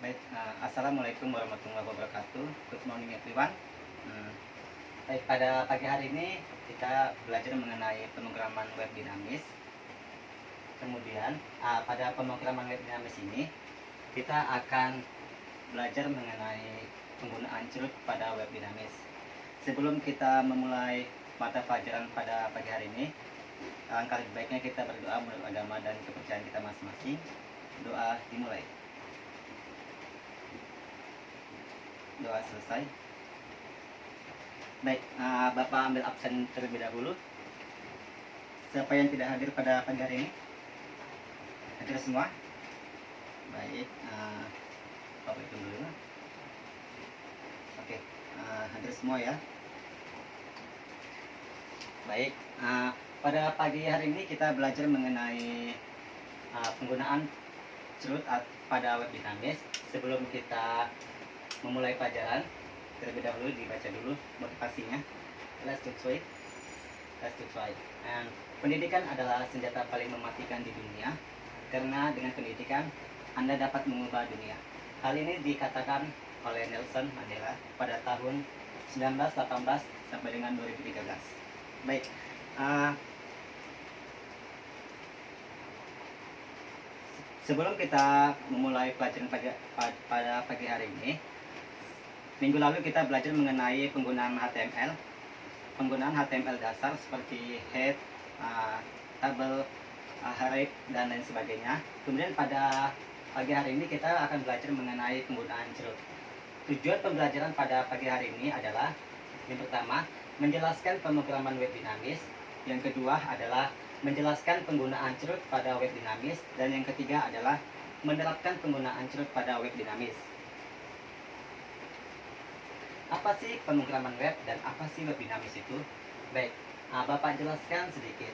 Baik, assalamualaikum warahmatullahi wabarakatuh. Good morning everyone. Baik, pada pagi hari ini kita belajar mengenai pemrograman web dinamis. Kemudian pada pemrograman web dinamis ini kita akan belajar mengenai penggunaan cerut pada web dinamis. Sebelum kita memulai mata pelajaran pada pagi hari ini, alangkah lebih baiknya kita berdoa menurut agama dan kepercayaan kita masing-masing. Doa dimulai. Doa selesai. Baik, Bapak ambil absen terlebih dahulu. Siapa yang tidak hadir pada pagi hari ini? Hadir semua? Baik, Bapak hitung dulu. Oke, hadir semua ya. Baik, pada pagi hari ini kita belajar mengenai penggunaan cerut pada web dinamis. Sebelum kita memulai pelajaran, terlebih dahulu dibaca dulu motivasinya. Let's try. Pendidikan adalah senjata paling mematikan di dunia, karena dengan pendidikan Anda dapat mengubah dunia. Hal ini dikatakan oleh Nelson Mandela pada tahun 1918 sampai dengan 2013. Baik, sebelum kita memulai pelajaran pada pagi hari ini, minggu lalu kita belajar mengenai penggunaan HTML. Penggunaan HTML dasar seperti head, table, array, dan lain sebagainya. Kemudian pada pagi hari ini kita akan belajar mengenai penggunaan cerut. Tujuan pembelajaran pada pagi hari ini adalah yang pertama, menjelaskan pemrograman web dinamis. Yang kedua adalah menjelaskan penggunaan cerut pada web dinamis. Dan yang ketiga adalah menerapkan penggunaan cerut pada web dinamis. Apa sih pemrograman web dan apa sih web dinamis itu? Baik, Bapak jelaskan sedikit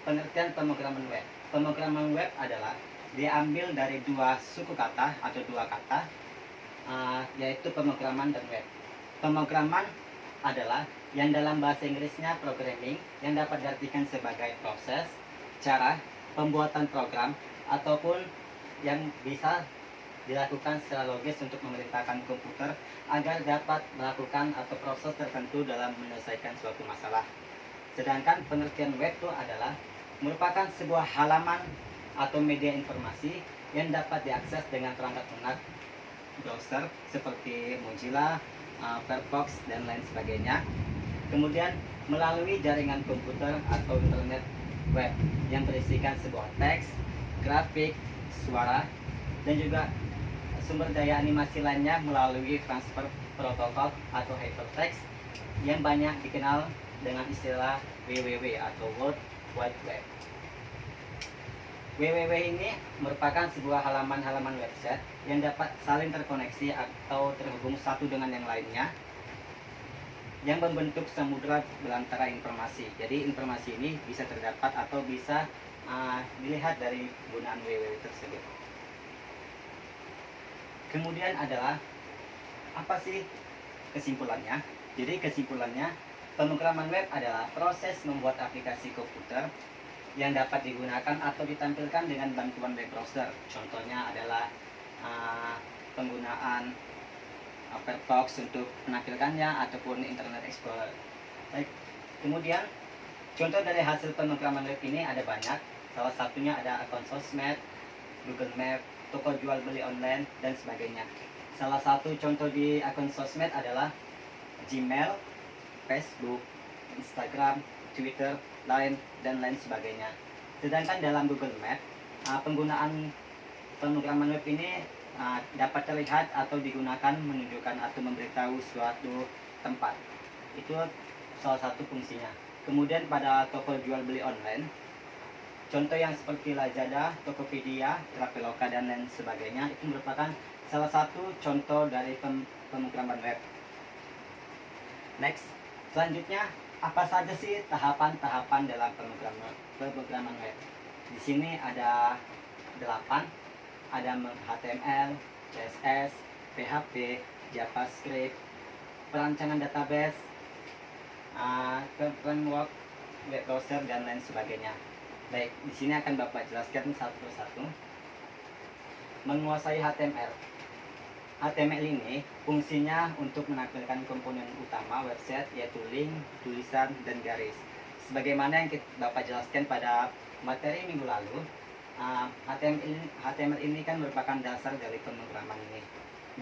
pengertian pemrograman web. Pemrograman web adalah diambil dari dua suku kata atau dua kata, yaitu pemrograman dan web. Pemrograman adalah yang dalam bahasa Inggrisnya programming, yang dapat diartikan sebagai proses, cara, pembuatan program, ataupun yang bisa dilakukan secara logis untuk memerintahkan komputer agar dapat melakukan atau proses tertentu dalam menyelesaikan suatu masalah. Sedangkan pengertian web itu adalah merupakan sebuah halaman atau media informasi yang dapat diakses dengan perangkat lunak browser seperti Mozilla, Firefox, dan lain sebagainya. Kemudian melalui jaringan komputer atau internet web yang berisikan sebuah teks, grafik, suara, dan juga sumber daya animasi lainnya melalui transfer protokol atau hypertext yang banyak dikenal dengan istilah WWW atau World Wide Web. WWW ini merupakan sebuah halaman-halaman website yang dapat saling terkoneksi atau terhubung satu dengan yang lainnya, yang membentuk samudera belantara informasi. Jadi informasi ini bisa terdapat atau bisa dilihat dari penggunaan WWW tersebut. Kemudian adalah apa sih kesimpulannya? Jadi kesimpulannya, pemrograman web adalah proses membuat aplikasi komputer yang dapat digunakan atau ditampilkan dengan bantuan web browser. Contohnya adalah penggunaan Firefox untuk menampilkannya ataupun Internet Explorer. Baik. Kemudian contoh dari hasil pemrograman web ini ada banyak. Salah satunya ada akun sosmed, Google Map, toko jual beli online, dan sebagainya. Salah satu contoh di akun sosmed adalah Gmail, Facebook, Instagram, Twitter, Line, dan lain sebagainya. Sedangkan dalam Google Map, penggunaan pemrograman web ini dapat terlihat atau digunakan menunjukkan atau memberitahu suatu tempat. Itu salah satu fungsinya. Kemudian pada toko jual beli online, contoh yang seperti Lazada, Tokopedia, Traveloka, dan lain sebagainya, itu merupakan salah satu contoh dari pemrograman web. Next, selanjutnya, apa saja sih tahapan-tahapan dalam pemrograman web? Di sini ada 8, ada HTML, CSS, PHP, JavaScript, perancangan database, framework, web browser, dan lain sebagainya. Baik, di sini akan Bapak jelaskan satu persatu. Menguasai HTML. HTML ini fungsinya untuk menampilkan komponen utama website, yaitu link, tulisan, dan garis. Sebagaimana yang Bapak jelaskan pada materi minggu lalu, HTML ini kan merupakan dasar dari pemrograman ini.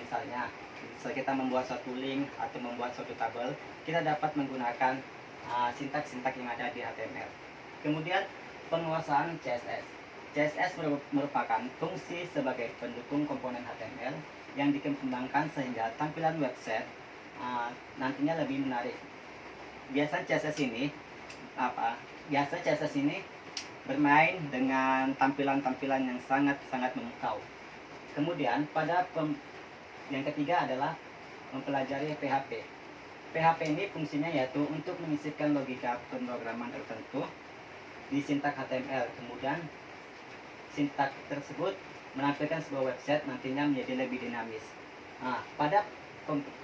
Misalnya, kita membuat suatu link atau membuat suatu tabel, kita dapat menggunakan sintak-sintak yang ada di HTML. Kemudian, penguasaan CSS. CSS merupakan fungsi sebagai pendukung komponen HTML yang dikembangkan sehingga tampilan website nantinya lebih menarik. Biasa CSS ini bermain dengan tampilan-tampilan yang sangat-sangat memukau. Kemudian yang ketiga adalah mempelajari PHP. PHP ini fungsinya yaitu untuk menyisipkan logika pemrograman tertentu di sintak HTML. Kemudian sintak tersebut menampilkan sebuah website nantinya menjadi lebih dinamis. Pada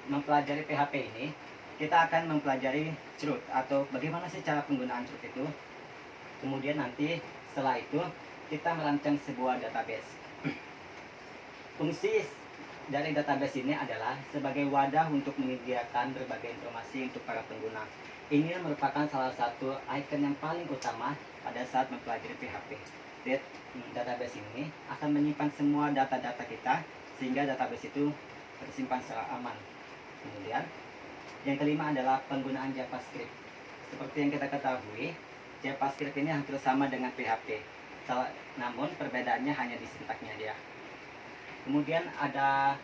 mempelajari PHP ini, kita akan mempelajari Chroot atau bagaimana sih cara penggunaan Chroot itu. Kemudian nanti setelah itu kita merancang sebuah database. Fungsi dari database ini adalah sebagai wadah untuk menyediakan berbagai informasi untuk para pengguna. Ini merupakan salah satu ikon yang paling utama pada saat mempelajari PHP. Database ini akan menyimpan semua data-data kita sehingga database itu tersimpan secara aman. Kemudian yang kelima adalah penggunaan JavaScript. Seperti yang kita ketahui, JavaScript ini hampir sama dengan PHP, namun perbedaannya hanya di sintaknya dia. Kemudian ada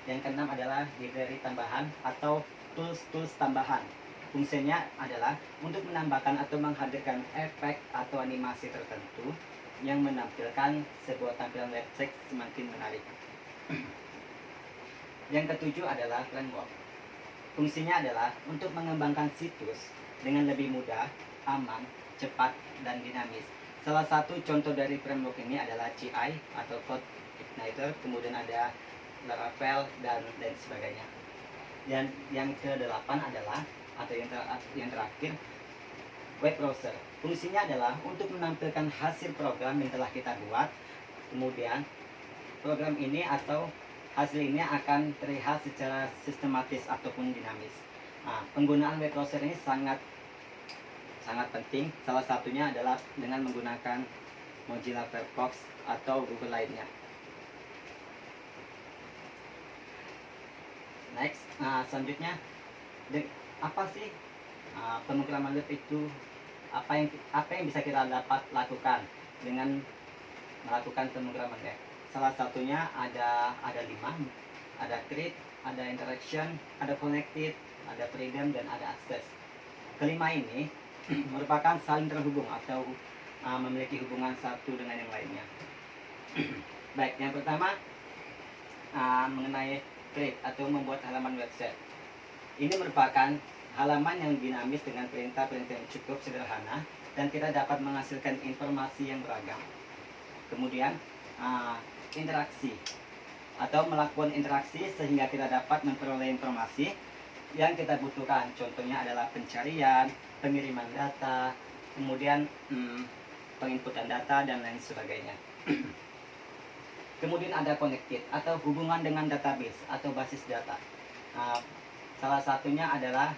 yang keenam adalah library tambahan atau tools tambahan. Fungsinya adalah untuk menambahkan atau menghadirkan efek atau animasi tertentu yang menampilkan sebuah tampilan website semakin menarik. Yang ketujuh adalah framework. Fungsinya adalah untuk mengembangkan situs dengan lebih mudah, aman, cepat, dan dinamis. Salah satu contoh dari framework ini adalah CI atau Code Igniter, kemudian ada Laravel, dan sebagainya. Dan yang ke-8 adalah, atau yang terakhir, web browser. Fungsinya adalah untuk menampilkan hasil program yang telah kita buat. Kemudian program ini atau hasil ini akan terlihat secara sistematis ataupun dinamis. Penggunaan web browser ini sangat penting. Salah satunya adalah dengan menggunakan Mozilla Firefox atau Google lainnya. Next, selanjutnya, apa sih pemrograman web itu? Apa yang bisa kita dapat lakukan dengan melakukan pemrograman web? Salah satunya ada 5, ada create, ada interaction, ada connected, ada freedom, dan ada access. Kelima ini merupakan saling terhubung atau memiliki hubungan satu dengan yang lainnya. Baik, yang pertama mengenai create atau membuat halaman website. Ini merupakan halaman yang dinamis dengan perintah-perintah yang cukup sederhana dan kita dapat menghasilkan informasi yang beragam. Kemudian interaksi atau melakukan interaksi sehingga kita dapat memperoleh informasi yang kita butuhkan. Contohnya adalah pencarian, pengiriman data, kemudian penginputan data, dan lain sebagainya. Kemudian ada connected atau hubungan dengan database atau basis data. Salah satunya adalah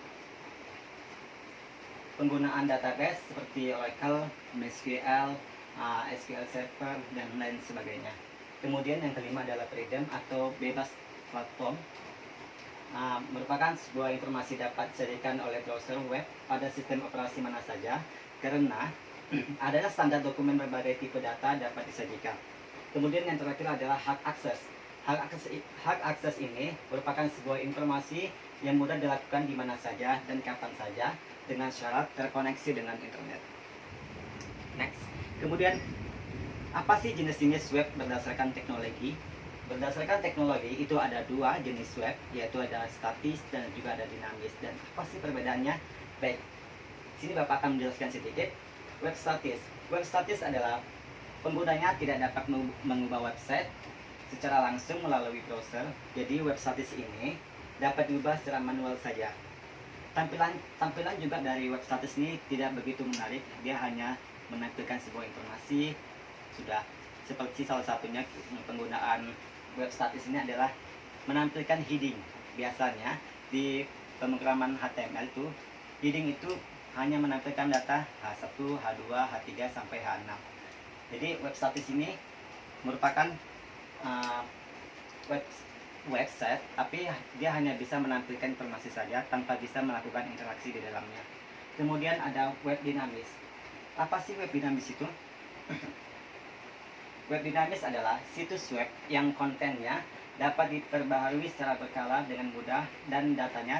penggunaan database seperti Oracle, MySQL, SQL Server, dan lain sebagainya. Kemudian yang kelima adalah freedom atau bebas platform. Merupakan sebuah informasi dapat disajikan oleh browser web pada sistem operasi mana saja, karena adanya standar dokumen berbagai tipe data dapat disajikan. Kemudian yang terakhir adalah hak akses. Hak akses ini merupakan sebuah informasi yang mudah dilakukan di mana saja dan kapan saja dengan syarat terkoneksi dengan internet. Next. Kemudian apa sih jenis-jenis web berdasarkan teknologi? Berdasarkan teknologi itu ada 2 jenis web, yaitu ada statis dan juga ada dinamis. Dan apa sih perbedaannya? Baik, sini Bapak akan menjelaskan sedikit. Web statis. Web statis adalah penggunanya tidak dapat mengubah website secara langsung melalui browser. Jadi web statis ini dapat diubah secara manual saja. Tampilan juga dari web statis ini tidak begitu menarik. Dia hanya menampilkan sebuah informasi. Sudah, seperti salah satunya penggunaan web statis ini adalah menampilkan heading. Biasanya di pemrograman HTML itu heading itu hanya menampilkan data H1, H2, H3 sampai H6. Jadi web statis ini merupakan website, tapi dia hanya bisa menampilkan informasi saja tanpa bisa melakukan interaksi di dalamnya. Kemudian ada web dinamis. Apa sih web dinamis itu? Web dinamis adalah situs web yang kontennya dapat diperbaharui secara berkala dengan mudah dan datanya